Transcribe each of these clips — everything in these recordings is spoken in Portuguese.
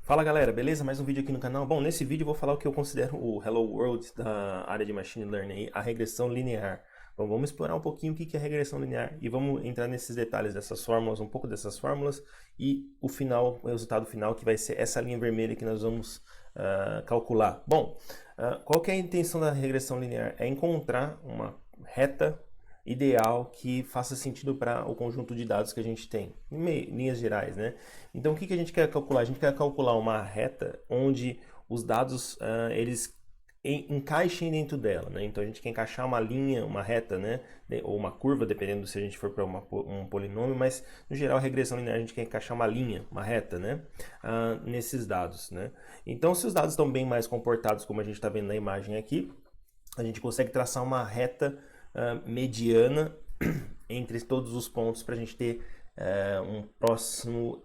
Fala galera, beleza? Mais um vídeo aqui no canal. Bom, nesse vídeo eu vou falar o que eu considero o Hello World da área de Machine Learning, a regressão linear. Bom, vamos explorar um pouquinho o que é regressão linear e vamos entrar nesses detalhes dessas fórmulas, um pouco dessas fórmulas e o final, o resultado final que vai ser essa linha vermelha que nós vamos calcular. Bom, qual que é a intenção da regressão linear? É encontrar uma reta ideal que faça sentido para o conjunto de dados que a gente tem, em linhas gerais, né? Então, o que a gente quer calcular? A gente quer calcular uma reta onde os dados eles encaixem dentro dela, né? Então, a gente quer encaixar uma linha, uma reta, né? Ou uma curva, dependendo se a gente for para um polinômio, mas, no geral, a regressão linear a gente quer encaixar uma linha, uma reta, né? Nesses dados, né? Então, se os dados estão bem mais comportados, como a gente está vendo na imagem aqui, a gente consegue traçar uma reta mediana entre todos os pontos para a gente ter um próximo,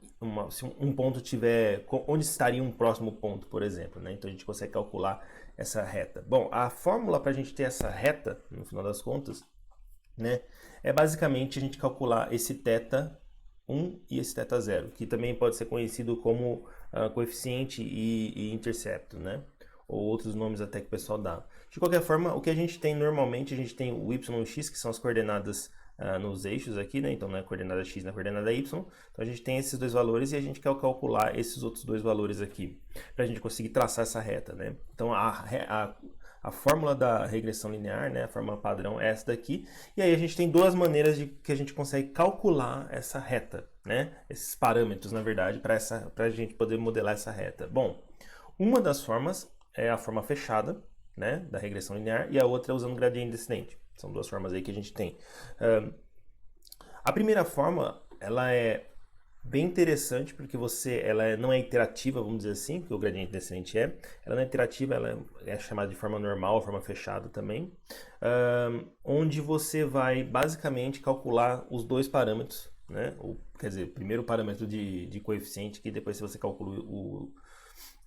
se um ponto tiver, onde estaria um próximo ponto, por exemplo, né? Então a gente consegue calcular essa reta. Bom, a fórmula para a gente ter essa reta, no final das contas, né, é basicamente a gente calcular esse θ 1 e esse θ 0, que também pode ser conhecido como coeficiente e intercepto, né? Ou outros nomes até que o pessoal dá. De qualquer forma, o que a gente tem normalmente, a gente tem o y e o x, que são as coordenadas nos eixos aqui, né? Então, na coordenada x, na coordenada y. Então, a gente tem esses dois valores e a gente quer calcular esses outros dois valores aqui, para a gente conseguir traçar essa reta, né? Então, a fórmula da regressão linear, né? A fórmula padrão é essa daqui. E aí a gente tem duas maneiras de que a gente consegue calcular essa reta, né? Esses parâmetros, na verdade, para a gente poder modelar essa reta. Bom, uma das formas é a forma fechada, né, da regressão linear, e a outra é usando gradiente descendente. São duas formas aí que a gente tem. A primeira forma, ela é bem interessante porque ela não é iterativa, vamos dizer assim, que o gradiente descendente é. Ela não é iterativa, ela é chamada de forma normal, forma fechada também, onde você vai basicamente calcular os dois parâmetros, né? Quer dizer, o primeiro parâmetro de coeficiente, que depois você calcula o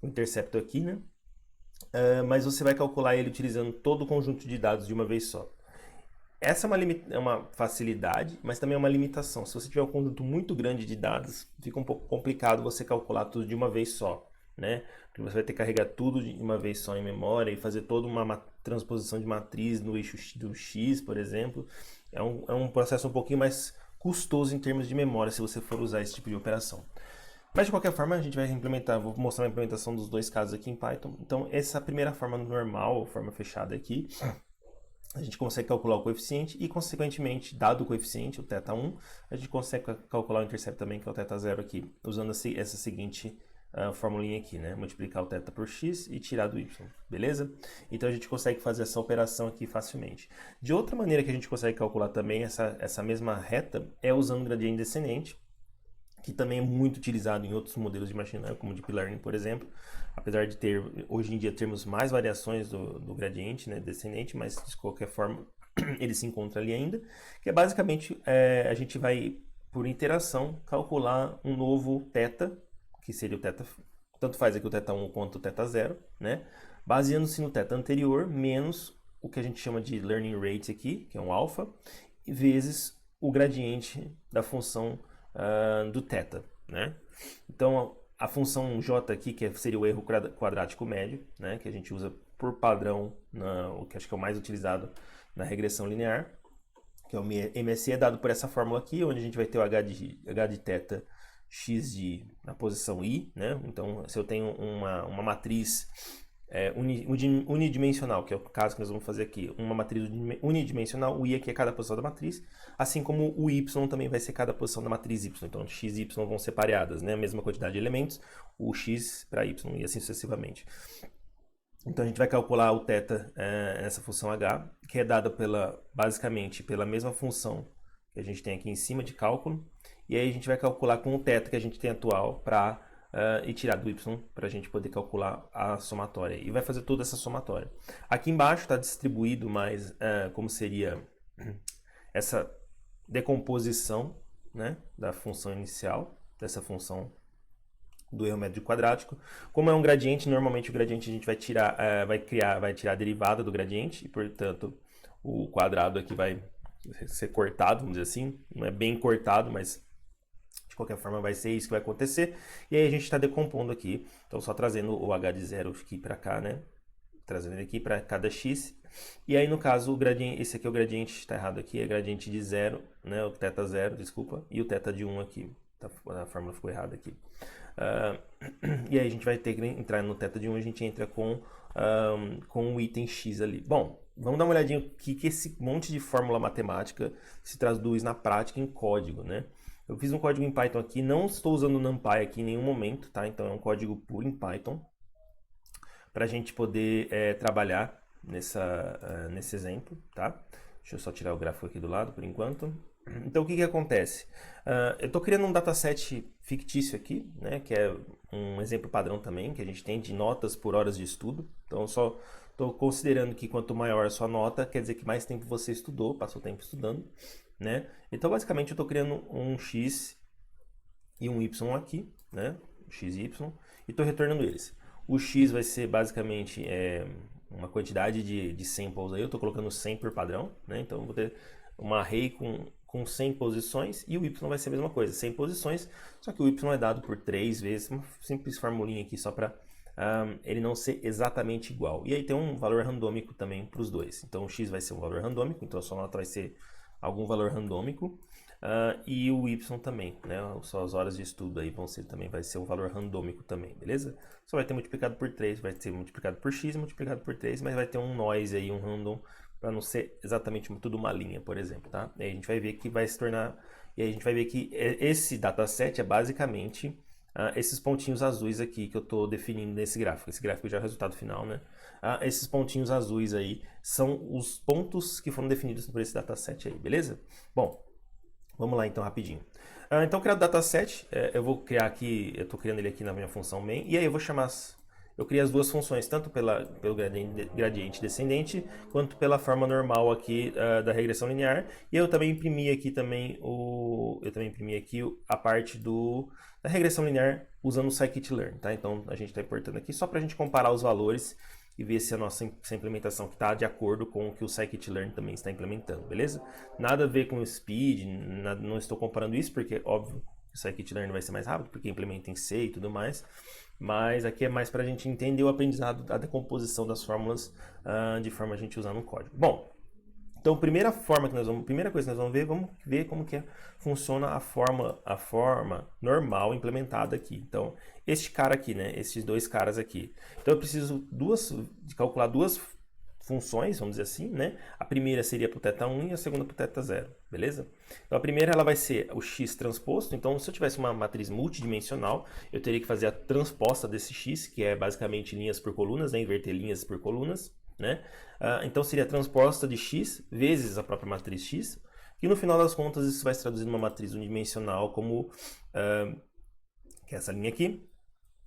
intercepto aqui, né? Mas você vai calcular ele utilizando todo o conjunto de dados de uma vez só. Essa é uma facilidade, mas também é uma limitação. Se você tiver um conjunto muito grande de dados, fica um pouco complicado você calcular tudo de uma vez só, né? Porque você vai ter que carregar tudo de uma vez só em memória e fazer toda uma transposição de matriz no eixo do X, por exemplo. É um processo um pouquinho mais custoso em termos de memória se você for usar esse tipo de operação. Mas de qualquer forma, a gente vai implementar, vou mostrar a implementação dos dois casos aqui em Python. Então, essa primeira forma normal, forma fechada aqui, a gente consegue calcular o coeficiente e, consequentemente, dado o coeficiente, o θ1, a gente consegue calcular o intercepto também, que é o θ0 aqui, usando essa seguinte formulinha aqui, né? Multiplicar o θ por x e tirar do y, beleza? Então, a gente consegue fazer essa operação aqui facilmente. De outra maneira que a gente consegue calcular também essa mesma reta é usando o gradiente descendente, que também é muito utilizado em outros modelos de machine learning, como Deep Learning, por exemplo, apesar de hoje em dia termos mais variações do gradiente, né, descendente, mas de qualquer forma ele se encontra ali ainda, que é basicamente a gente vai, por interação, calcular um novo θ, que seria o θ, tanto faz aqui o θ1 quanto o θ0, né, baseando-se no θ anterior, menos o que a gente chama de learning rate aqui, que é um alfa, vezes o gradiente da função do θ, né? Então, a função j aqui, que seria o erro quadrático médio, né, que a gente usa por padrão, o que acho que é o mais utilizado na regressão linear, que é o MSE, é dado por essa fórmula aqui, onde a gente vai ter o h de θ x na posição i, né? Então, se eu tenho uma matriz unidimensional, que é o caso que nós vamos fazer aqui, uma matriz unidimensional, o i aqui é cada posição da matriz, assim como o y também vai ser cada posição da matriz y, então x e y vão ser pareadas, né? A mesma quantidade de elementos, o x para y e assim sucessivamente. Então a gente vai calcular o θ nessa função h, que é dada basicamente pela mesma função que a gente tem aqui em cima de cálculo, e aí a gente vai calcular com o θ que a gente tem atual e tirar do y para a gente poder calcular a somatória. E vai fazer toda essa somatória. Aqui embaixo está distribuído mais como seria essa decomposição, né, da função inicial, dessa função do erro médio quadrático. Como é um gradiente, normalmente o gradiente a gente vai tirar, vai tirar a derivada do gradiente, e portanto o quadrado aqui vai ser cortado, vamos dizer assim. Não é bem cortado, mas De qualquer forma, vai ser isso que vai acontecer. E aí a gente está decompondo aqui. Então, só trazendo o h de 0 aqui para cá, né? Trazendo ele aqui para cada x. E aí, no caso, o gradiente, esse aqui é o gradiente, está errado aqui, é gradiente de 0, né? O θ 0, desculpa. E o θ de 1 aqui. A fórmula ficou errada aqui. E aí a gente vai ter que entrar no θ de 1, a gente entra com o item x ali. Bom, vamos dar uma olhadinha o que esse monte de fórmula matemática se traduz na prática em código, né? Eu fiz um código em Python aqui, não estou usando o NumPy aqui em nenhum momento, tá? Então é um código puro em Python para a gente poder trabalhar nesse exemplo, tá? Deixa eu só tirar o gráfico aqui do lado por enquanto. Então o que acontece? Eu estou criando um dataset fictício aqui, né? Que é um exemplo padrão também, que a gente tem de notas por horas de estudo. Então só estou considerando que quanto maior a sua nota, quer dizer que mais tempo você estudou, passou tempo estudando, né? Então basicamente eu estou criando um x e um y aqui, né? X e y, e estou retornando eles. O x vai ser basicamente uma quantidade de samples aí, eu estou colocando 100 por padrão, né? Então eu vou ter uma array com 100 posições e o y vai ser a mesma coisa, 100 posições, só que o y é dado por 3 vezes, uma simples formulinha aqui só para ele não ser exatamente igual. E aí tem um valor randômico também para os dois. Então o x vai ser um valor randômico, então a sua nota vai ser algum valor randômico. E o y também, né? Suas horas de estudo aí também vai ser um valor randômico também, beleza? Só vai ter multiplicado por 3, vai ter multiplicado por x, multiplicado por 3, mas vai ter um noise aí, um random, para não ser exatamente tudo uma linha, por exemplo, tá? E aí a gente vai ver que vai se tornar... E aí a gente vai ver que esse dataset é basicamente esses pontinhos azuis aqui que eu estou definindo nesse gráfico. Esse gráfico já é o resultado final, né? Esses pontinhos azuis aí são os pontos que foram definidos por esse dataset aí, beleza? Bom, vamos lá então rapidinho. Então, criado o dataset, eu vou criar aqui, eu estou criando ele aqui na minha função main, e aí eu vou chamar... Eu criei as duas funções, tanto pelo gradiente descendente, quanto pela forma normal aqui da regressão linear. E eu também imprimi aqui a parte da regressão linear usando o scikit-learn, tá? Então a gente está importando aqui só para a gente comparar os valores e ver se essa implementação está de acordo com o que o scikit-learn também está implementando, beleza? Nada a ver com o speed, não estou comparando isso porque, óbvio, o scikit-learn vai ser mais rápido porque implementa em C e tudo mais. Mas aqui é mais para a gente entender o aprendizado, a decomposição das fórmulas de forma a gente usar no código. Bom, então primeira coisa que nós vamos ver como que funciona a forma normal implementada aqui. Então, este cara aqui, né, esses dois caras aqui. Então eu preciso calcular duas funções, vamos dizer assim, né? A primeira seria para o θ1 e a segunda para o θ0, beleza? Então a primeira ela vai ser o x transposto, então se eu tivesse uma matriz multidimensional, eu teria que fazer a transposta desse x, que é basicamente linhas por colunas, né? Inverter linhas por colunas, né? Então seria a transposta de x vezes a própria matriz x, e no final das contas isso vai se traduzir numa matriz unidimensional como, que é essa linha aqui,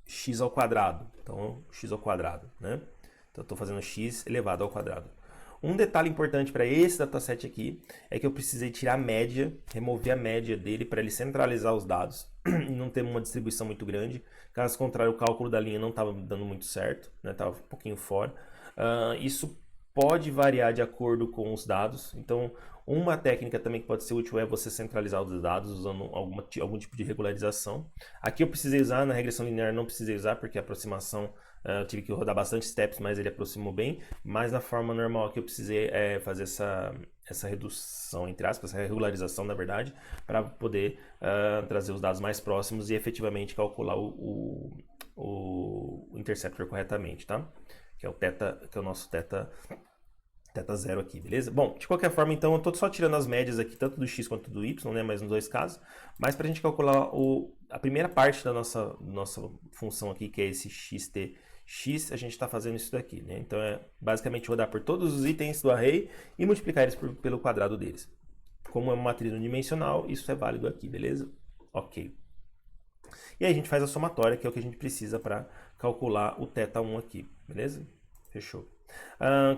x ao quadrado, então x ao quadrado, né? Então, eu estou fazendo x elevado ao quadrado. Um detalhe importante para esse dataset aqui é que eu precisei tirar a média, remover a média dele para ele centralizar os dados e não ter uma distribuição muito grande. Caso contrário, o cálculo da linha não estava dando muito certo, né? Estava um pouquinho fora. Isso pode variar de acordo com os dados. Então, uma técnica também que pode ser útil é você centralizar os dados usando algum tipo de regularização. Aqui eu precisei usar, na regressão linear não precisei usar porque a aproximação... eu tive que rodar bastante steps, mas ele aproximou bem. Mas na forma normal aqui eu precisei fazer essa redução, entre aspas, essa regularização, na verdade, para poder trazer os dados mais próximos e efetivamente calcular o interceptor corretamente, tá? Que é o nosso θ0 aqui, beleza? Bom, de qualquer forma, então, eu estou só tirando as médias aqui, tanto do x quanto do y, né? Mas nos dois casos. Mas para a gente calcular a primeira parte da nossa função aqui, que é esse x, a gente está fazendo isso daqui, né? Então, é basicamente rodar por todos os itens do array e multiplicar eles pelo quadrado deles. Como é uma matriz unidimensional, isso é válido aqui, beleza? Ok. E aí a gente faz a somatória, que é o que a gente precisa para calcular o θ1 aqui, beleza? Fechou.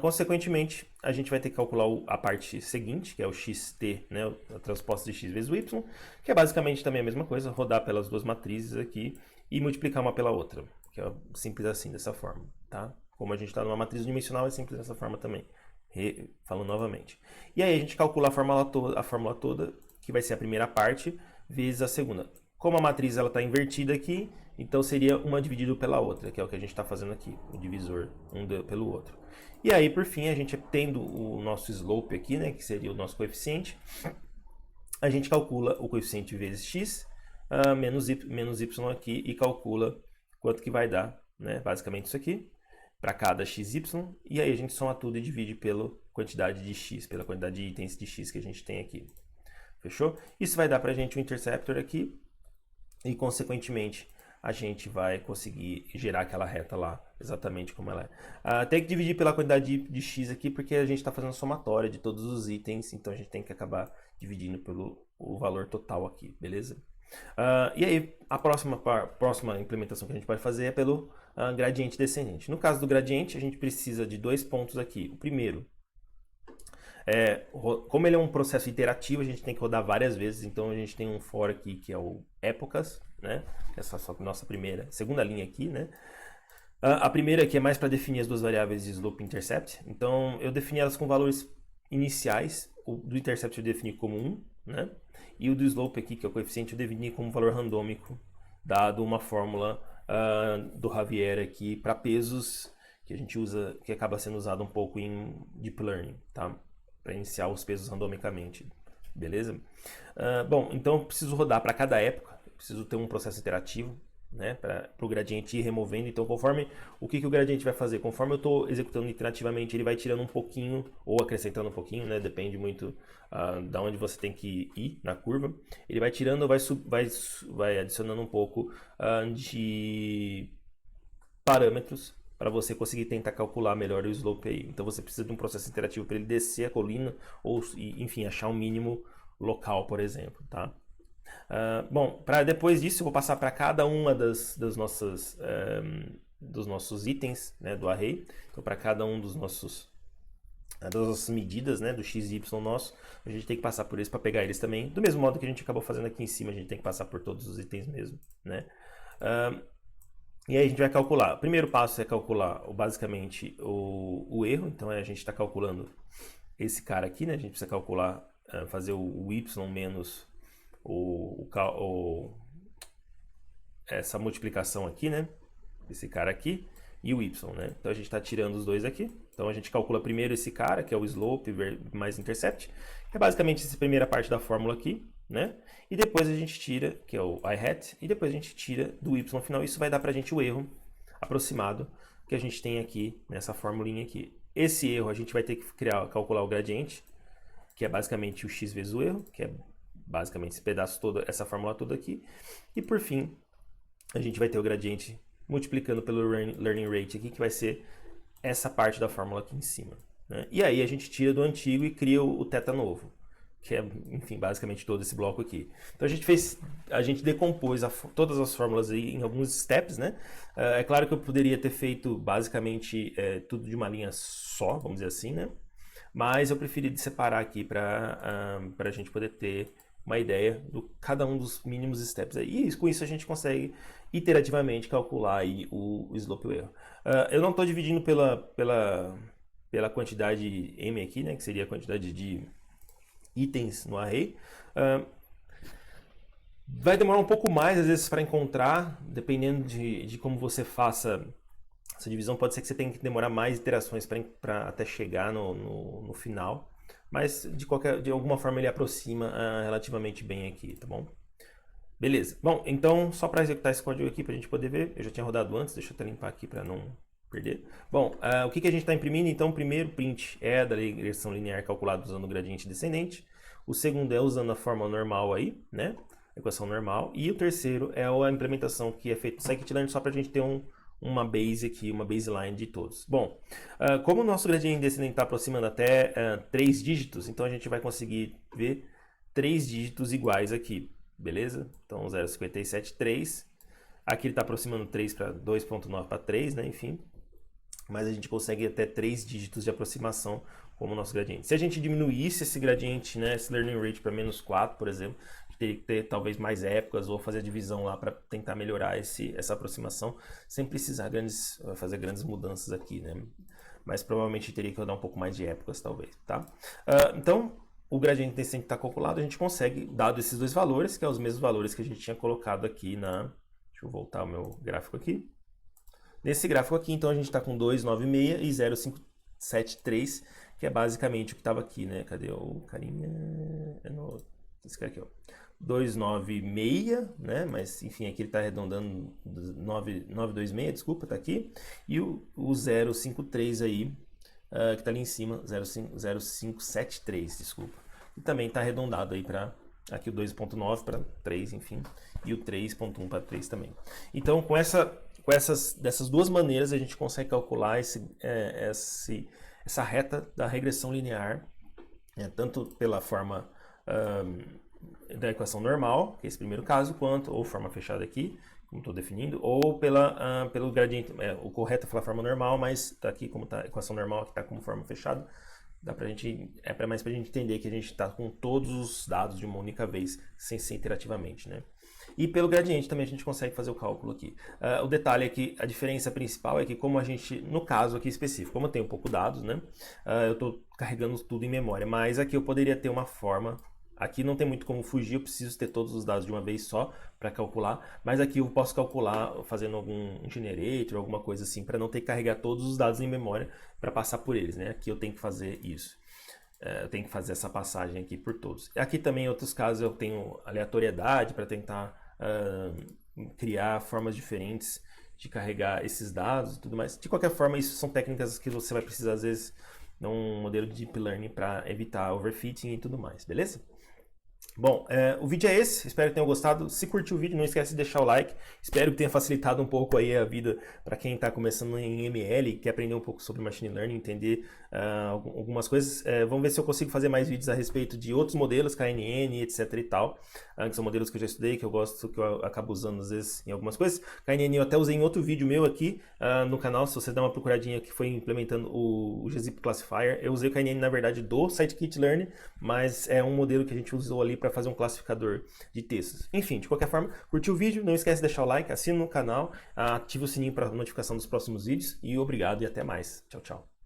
Consequentemente, a gente vai ter que calcular a parte seguinte, que é o xt, né, a transposta de x vezes o y, que é basicamente também a mesma coisa, rodar pelas duas matrizes aqui e multiplicar uma pela outra, que é simples assim, dessa forma, tá? Como a gente está numa matriz dimensional, é simples dessa forma também, falando novamente. E aí a gente calcula a fórmula toda, que vai ser a primeira parte, vezes a segunda. Como a matriz está invertida aqui, então seria uma dividido pela outra, que é o que a gente está fazendo aqui, o divisor pelo outro. E aí, por fim, a gente tendo o nosso slope aqui, né, que seria o nosso coeficiente, a gente calcula o coeficiente vezes x, menos y aqui, e calcula quanto que vai dar, né, basicamente isso aqui, para cada xy, e aí a gente soma tudo e divide pela quantidade de x, pela quantidade de itens de x que a gente tem aqui. Fechou? Isso vai dar para a gente um interceptor aqui, e consequentemente a gente vai conseguir gerar aquela reta lá, exatamente como ela é. Tem que dividir pela quantidade de x aqui, porque a gente está fazendo somatória de todos os itens, então a gente tem que acabar dividindo pelo valor total aqui, beleza? E aí, a próxima implementação que a gente pode fazer é pelo gradiente descendente. No caso do gradiente, a gente precisa de 2 pontos aqui. O primeiro, como ele é um processo iterativo, a gente tem que rodar várias vezes, então a gente tem um for aqui que é o épocas, né? Essa é a nossa segunda linha aqui, né? A primeira aqui é mais para definir as duas variáveis de slope e intercept, então eu defini elas com valores iniciais. O do intercept eu defini como 1, né? E o do slope aqui, que é o coeficiente, eu defini como valor randômico, dado uma fórmula do Javier aqui para pesos, que a gente usa, que acaba sendo usado um pouco em Deep Learning, tá? Para iniciar os pesos randomicamente, beleza? Bom, então eu preciso rodar para cada época, eu preciso ter um processo iterativo, né, para o gradiente ir removendo. Então, conforme o que o gradiente vai fazer, conforme eu estou executando iterativamente, ele vai tirando um pouquinho ou acrescentando um pouquinho, né, depende muito da onde você tem que ir na curva. Ele vai tirando ou vai adicionando um pouco de parâmetros para você conseguir tentar calcular melhor o slope aí. Então você precisa de um processo interativo para ele descer a colina ou, enfim, achar um mínimo local, por exemplo, tá? Bom, para depois disso eu vou passar para cada uma dos nossos itens, né, do array. Então para cada um das nossas medidas, né, do xy nosso, a gente tem que passar por eles para pegar eles também. Do mesmo modo que a gente acabou fazendo aqui em cima, a gente tem que passar por todos os itens mesmo, né? E aí a gente vai calcular. O primeiro passo é calcular basicamente o erro. Então a gente está calculando esse cara aqui, né? A gente precisa calcular, fazer o y menos essa multiplicação aqui, né? Esse cara aqui e o y, né? Então a gente está tirando os dois aqui. Então a gente calcula primeiro esse cara, que é o slope mais intercept, que é basicamente essa primeira parte da fórmula aqui, né? E depois a gente tira, que é o i-hat, e depois a gente tira do y final. Isso vai dar pra gente o erro aproximado que a gente tem aqui nessa formulinha aqui. Esse erro a gente vai ter que calcular o gradiente, que é basicamente o x vezes o erro, que é basicamente esse pedaço todo, essa fórmula toda aqui. E por fim, a gente vai ter o gradiente multiplicando pelo learning rate aqui, que vai ser essa parte da fórmula aqui em cima, né? E aí a gente tira do antigo e cria o θ novo, que é, enfim, basicamente todo esse bloco aqui. Então a gente decompôs todas as fórmulas aí em alguns steps, né? É claro que eu poderia ter feito basicamente tudo de uma linha só, vamos dizer assim, né? Mas eu preferi separar aqui para a gente poder ter uma ideia de cada um dos mínimos steps aí. E com isso a gente consegue iterativamente calcular aí o slope e o erro. Eu não estou dividindo pela quantidade m aqui, né, que seria a quantidade de itens no array. Vai demorar um pouco mais às vezes para encontrar, dependendo de como você faça essa divisão. Pode ser que você tenha que demorar mais iterações para até chegar no final. Mas de alguma forma ele aproxima relativamente bem aqui, tá bom? Beleza. Bom, então só para executar esse código aqui para a gente poder ver, eu já tinha rodado antes, deixa eu até limpar aqui para não perder. Bom, o que a gente está imprimindo? Então o primeiro print é da regressão linear calculada usando o gradiente descendente. O segundo é usando a forma normal aí, né? A equação normal. E o terceiro é a implementação que é feita no scikit-learn só para a gente ter uma base aqui, uma baseline de todos. Bom, como o nosso gradiente descendente está aproximando até 3 dígitos, então a gente vai conseguir ver 3 dígitos iguais aqui, beleza? Então 0,57, 3. Aqui ele está aproximando 3 para 2,9 para 3, né? Enfim. Mas a gente consegue até 3 dígitos de aproximação como o nosso gradiente. Se a gente diminuísse esse gradiente, né, esse learning rate para -4, por exemplo, teria que ter talvez mais épocas ou fazer a divisão lá para tentar melhorar essa aproximação sem precisar fazer grandes mudanças aqui, né? Mas provavelmente teria que rodar um pouco mais de épocas, talvez, tá? Então, o gradiente descendente está calculado, a gente consegue, dado esses dois valores, que é os mesmos valores que a gente tinha colocado aqui na... Deixa eu voltar o meu gráfico aqui. Nesse gráfico aqui, então, a gente está com 296 e 0,573, que é basicamente o que estava aqui, né? Cadê o carinha? Esse cara aqui, ó. 296, né? Mas, enfim, aqui ele está arredondando 926, desculpa, tá aqui. E o 0,53 aí, que está ali em cima, 0,573, desculpa. E também está arredondado aí para aqui o 2,9 para 3, enfim, e o 3,1 para 3 também. Então, dessas duas maneiras, a gente consegue calcular essa reta da regressão linear, tanto pela forma da equação normal, que é esse primeiro caso, quanto, ou forma fechada aqui, como estou definindo, ou pelo gradiente, o correto é falar forma normal, mas está aqui como está a equação normal, que está como forma fechada, dá pra gente, mais para a gente entender que a gente está com todos os dados de uma única vez, sem ser iterativamente, né? E pelo gradiente também a gente consegue fazer o cálculo aqui. O detalhe é que a diferença principal é que como a gente, no caso aqui específico, como eu tenho pouco dados, né? Eu estou carregando tudo em memória, mas aqui eu poderia ter uma forma. Aqui não tem muito como fugir, eu preciso ter todos os dados de uma vez só para calcular, mas aqui eu posso calcular fazendo algum generator, alguma coisa assim, para não ter que carregar todos os dados em memória para passar por eles, né? Aqui eu tenho que fazer isso. Eu tenho que fazer essa passagem aqui por todos. Aqui também, em outros casos, eu tenho aleatoriedade para tentar criar formas diferentes de carregar esses dados e tudo mais. De qualquer forma, isso são técnicas que você vai precisar, às vezes, num modelo de Deep Learning para evitar overfitting e tudo mais, beleza? Bom, o vídeo é esse, espero que tenham gostado. Se curtiu o vídeo, não esquece de deixar o like. Espero que tenha facilitado um pouco aí a vida para quem está começando em ML e quer aprender um pouco sobre Machine Learning, entender algumas coisas. Vamos ver se eu consigo fazer mais vídeos a respeito de outros modelos, KNN, etc e tal. Que são modelos que eu já estudei, que eu gosto, que eu acabo usando às vezes em algumas coisas. KNN eu até usei em outro vídeo meu aqui no canal, se você der uma procuradinha que foi implementando o gzip Classifier. Eu usei o KNN na verdade do Scikit-learn, mas é um modelo que a gente usou ali para fazer um classificador de textos. Enfim, de qualquer forma, curtiu o vídeo, não esquece de deixar o like, assina no canal, ativa o sininho para notificação dos próximos vídeos e obrigado e até mais. Tchau, tchau.